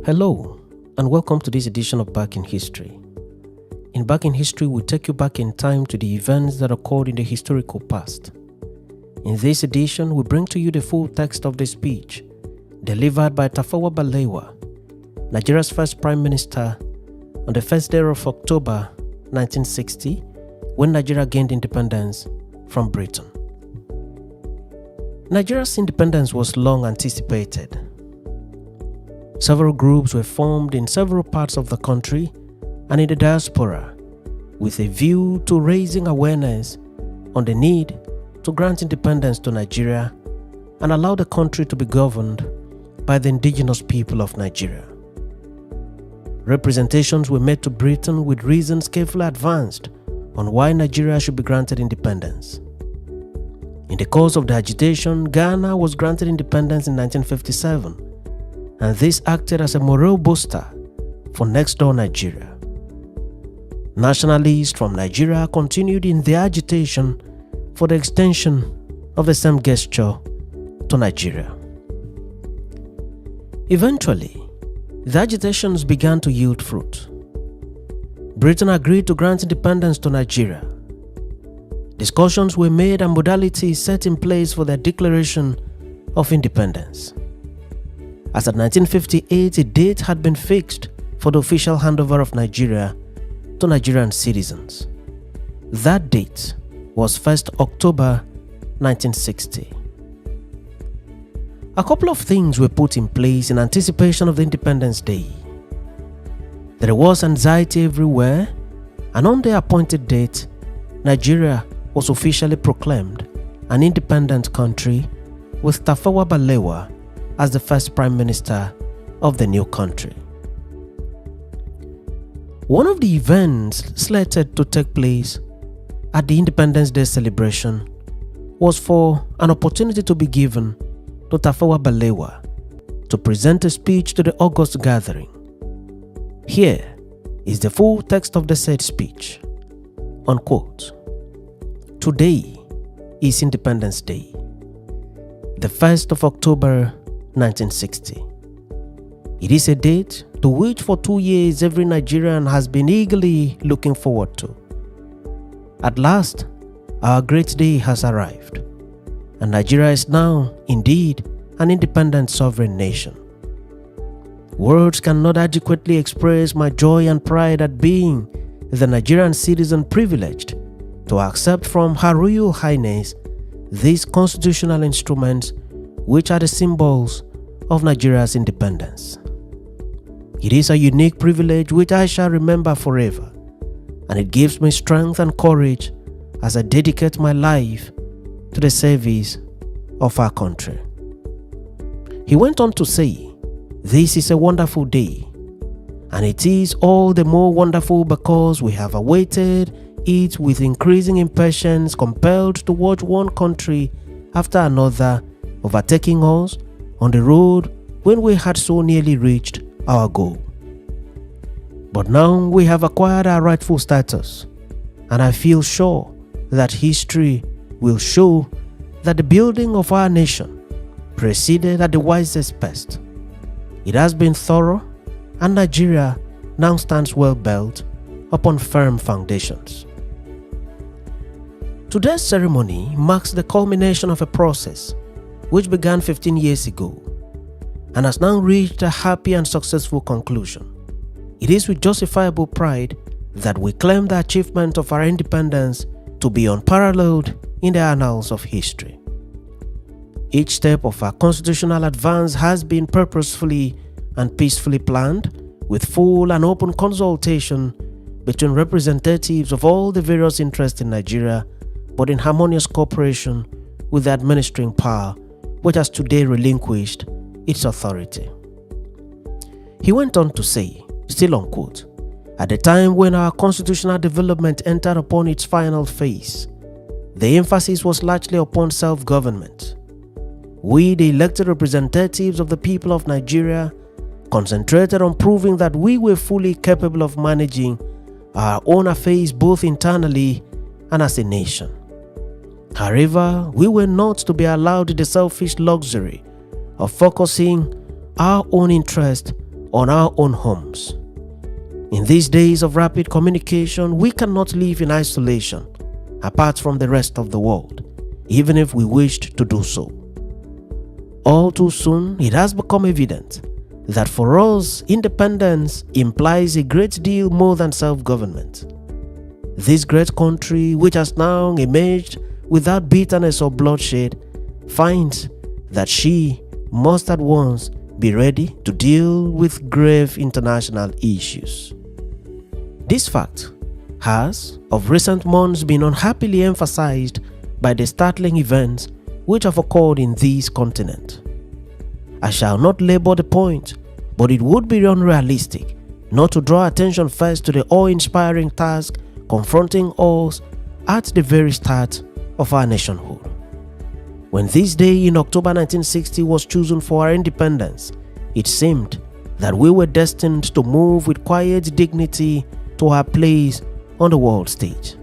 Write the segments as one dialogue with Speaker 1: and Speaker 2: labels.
Speaker 1: Hello, and welcome to this edition of Back in History. In Back in History, we take you back in time to the events that occurred in the historical past. In this edition, we bring to you the full text of the speech delivered by Tafawa Balewa, Nigeria's first Prime Minister, on the first day of October 1960, when Nigeria gained independence from Britain. Nigeria's independence was long anticipated. Several groups were formed in several parts of the country and in the diaspora with a view to raising awareness on the need to grant independence to Nigeria and allow the country to be governed by the indigenous people of Nigeria. Representations were made to Britain with reasons carefully advanced on why Nigeria should be granted independence. In the course of the agitation, Ghana was granted independence in 1957, and this acted as a morale booster for next-door Nigeria. Nationalists from Nigeria continued in their agitation for the extension of the same gesture to Nigeria. Eventually, the agitations began to yield fruit. Britain agreed to grant independence to Nigeria. Discussions were made and modalities set in place for their declaration of independence. As at 1958, a date had been fixed for the official handover of Nigeria to Nigerian citizens. That date was 1st October 1960. A couple of things were put in place in anticipation of the Independence Day. There was anxiety everywhere, and on the appointed date, Nigeria was officially proclaimed an independent country with Tafawa Balewa as the first Prime Minister of the new country. One of the events slated to take place at the Independence Day celebration was for an opportunity to be given to Tafawa Balewa to present a speech to the August gathering. Here is the full text of the said speech. Unquote. Today is Independence Day, the 1st of October 1960. It is a date to which for 2 years every Nigerian has been eagerly looking forward to. At last, our great day has arrived, and Nigeria is now, indeed, an independent sovereign nation. Words cannot adequately express my joy and pride at being the Nigerian citizen privileged to accept from Her Royal Highness these constitutional instruments which are the symbols of Nigeria's independence. It is a unique privilege which I shall remember forever, and it gives me strength and courage as I dedicate my life to the service of our country. He went on to say, "This is a wonderful day, and it is all the more wonderful because we have awaited it with increasing impatience, compelled to watch one country after another overtaking us on the road when we had so nearly reached our goal. But now we have acquired our rightful status, and I feel sure that history will show that the building of our nation proceeded at the wisest best. It has been thorough, and Nigeria now stands well built upon firm foundations." Today's ceremony marks the culmination of a process which began 15 years ago and has now reached a happy and successful conclusion. It is with justifiable pride that we claim the achievement of our independence to be unparalleled in the annals of history. Each step of our constitutional advance has been purposefully and peacefully planned with full and open consultation between representatives of all the various interests in Nigeria, but in harmonious cooperation with the administering power, which has today relinquished its authority. He went on to say, still unquote, "At the time when our constitutional development entered upon its final phase, the emphasis was largely upon self-government. We, the elected representatives of the people of Nigeria, concentrated on proving that we were fully capable of managing our own affairs both internally and as a nation. However, we were not to be allowed the selfish luxury of focusing our own interest on our own homes. In these days of rapid communication, we cannot live in isolation apart from the rest of the world, even if we wished to do so. All too soon, it has become evident that for us, independence implies a great deal more than self-government. This great country, which has now emerged without bitterness or bloodshed, finds that she must at once be ready to deal with grave international issues. This fact has, of recent months, been unhappily emphasized by the startling events which have occurred in this continent. I shall not labor the point, but it would be unrealistic not to draw attention first to the awe-inspiring task confronting us at the very start of our nationhood. When this day in October 1960 was chosen for our independence, it seemed that we were destined to move with quiet dignity to our place on the world stage.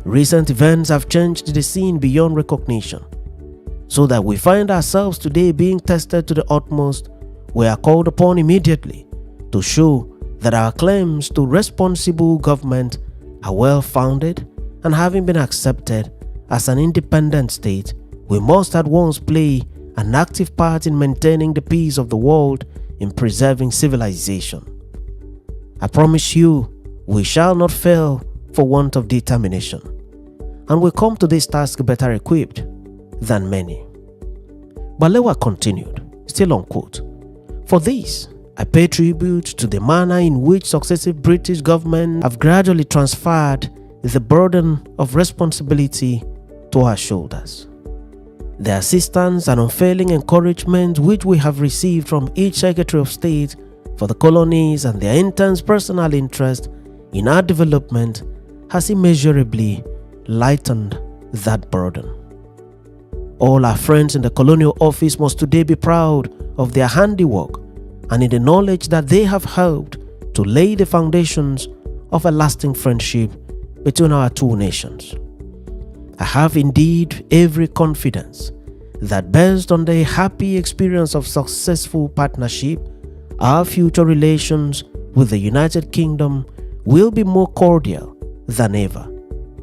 Speaker 1: Recent events have changed the scene beyond recognition, so that we find ourselves today being tested to the utmost. We are called upon immediately to show that our claims to responsible government are well founded, and having been accepted as an independent state, we must at once play an active part in maintaining the peace of the world, in preserving civilization. I promise you, we shall not fail for want of determination, and we come to this task better equipped than many. Balewa continued, still on quote, "For this, I pay tribute to the manner in which successive British governments have gradually transferred the burden of responsibility to our shoulders. The assistance and unfailing encouragement which we have received from each Secretary of State for the colonies and their intense personal interest in our development has immeasurably lightened that burden. All our friends in the colonial office must today be proud of their handiwork and in the knowledge that they have helped to lay the foundations of a lasting friendship between our two nations. I have indeed every confidence that based on the happy experience of successful partnership, our future relations with the United Kingdom will be more cordial than ever,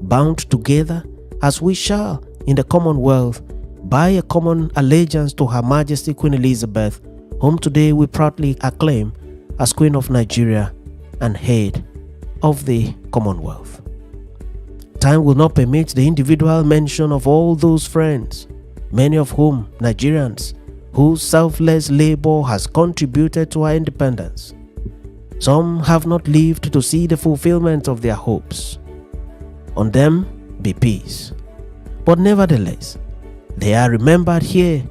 Speaker 1: bound together as we shall in the Commonwealth by a common allegiance to Her Majesty Queen Elizabeth, whom today we proudly acclaim as Queen of Nigeria and head of the Commonwealth. Time will not permit the individual mention of all those friends, many of whom Nigerians, whose selfless labor has contributed to our independence. Some have not lived to see the fulfillment of their hopes. On them be peace. But nevertheless, they are remembered here,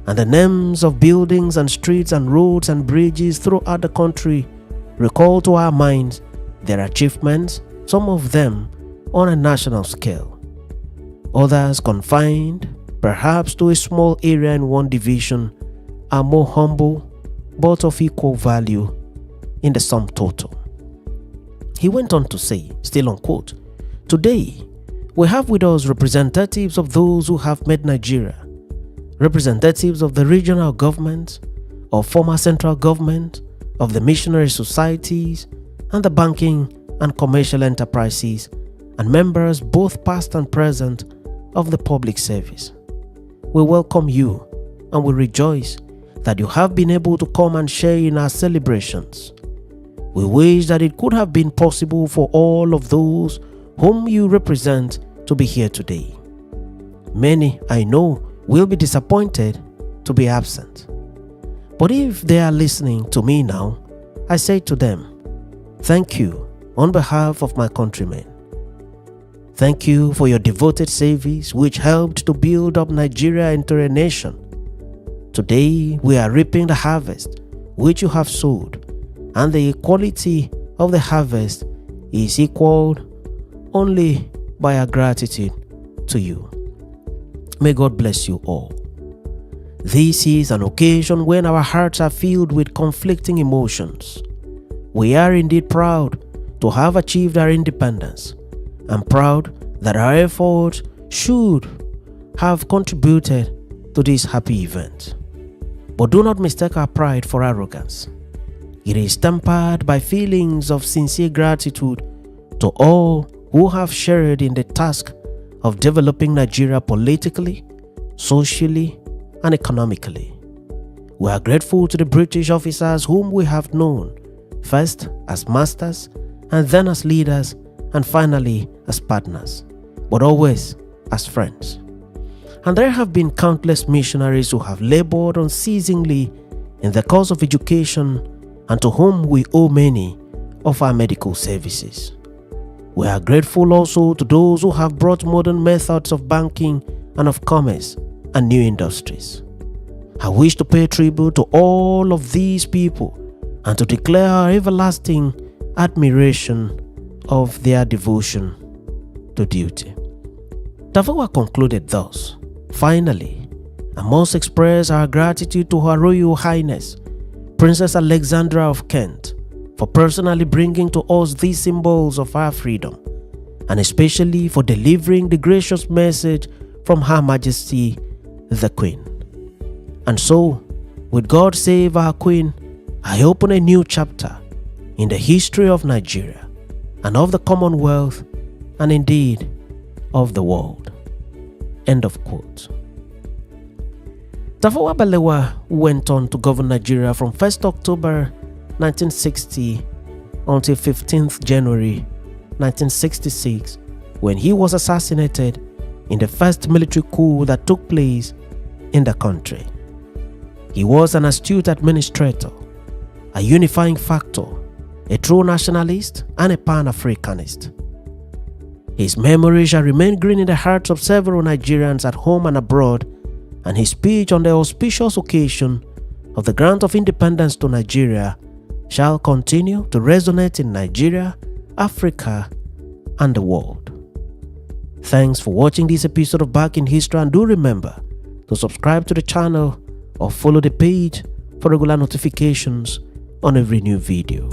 Speaker 1: and the names of buildings and streets and roads and bridges throughout the country recall to our minds their achievements, some of them on a national scale, others confined perhaps to a small area in one division, are more humble but of equal value in the sum total. He went on to say, still on quote, "Today, we have with us representatives of those who have made Nigeria, representatives of the regional government, of former central government, of the missionary societies, and the banking and commercial enterprises, and members both past and present of the public service. We welcome you and we rejoice that you have been able to come and share in our celebrations. We wish that it could have been possible for all of those whom you represent to be here today. Many, I know, will be disappointed to be absent. But if they are listening to me now, I say to them, thank you on behalf of my countrymen. Thank you for your devoted service which helped to build up Nigeria into a nation. Today we are reaping the harvest which you have sowed, and the quality of the harvest is equaled only by our gratitude to you. May God bless you all. This is an occasion when our hearts are filled with conflicting emotions. We are indeed proud to have achieved our independence, and proud that our efforts should have contributed to this happy event. But do not mistake our pride for arrogance. It is tempered by feelings of sincere gratitude to all who have shared in the task of developing Nigeria politically, socially, and economically. We are grateful to the British officers whom we have known, first as masters, and then as leaders, and finally as partners, but always as friends. And there have been countless missionaries who have labored unceasingly in the cause of education and to whom we owe many of our medical services. We are grateful also to those who have brought modern methods of banking and of commerce and new industries. I wish to pay tribute to all of these people and to declare our everlasting admiration of their devotion to duty. Tafawa concluded thus: finally, I must express our gratitude to Her Royal Highness, Princess Alexandra of Kent, for personally bringing to us these symbols of our freedom, and especially for delivering the gracious message from Her Majesty the Queen. And so, with God save our Queen, I open a new chapter in the history of Nigeria and of the Commonwealth, and indeed of the world. End of quote. Tafawa Balewa went on to govern Nigeria from 1st October 1960 until 15th January 1966, when he was assassinated in the first military coup that took place in the country. He was an astute administrator, a unifying factor, a true nationalist, and a Pan-Africanist. His memory shall remain green in the hearts of several Nigerians at home and abroad, and his speech on the auspicious occasion of the grant of independence to Nigeria shall continue to resonate in Nigeria, Africa, and the world. Thanks for watching this episode of Back in History, and do remember to subscribe to the channel or follow the page for regular notifications on every new video.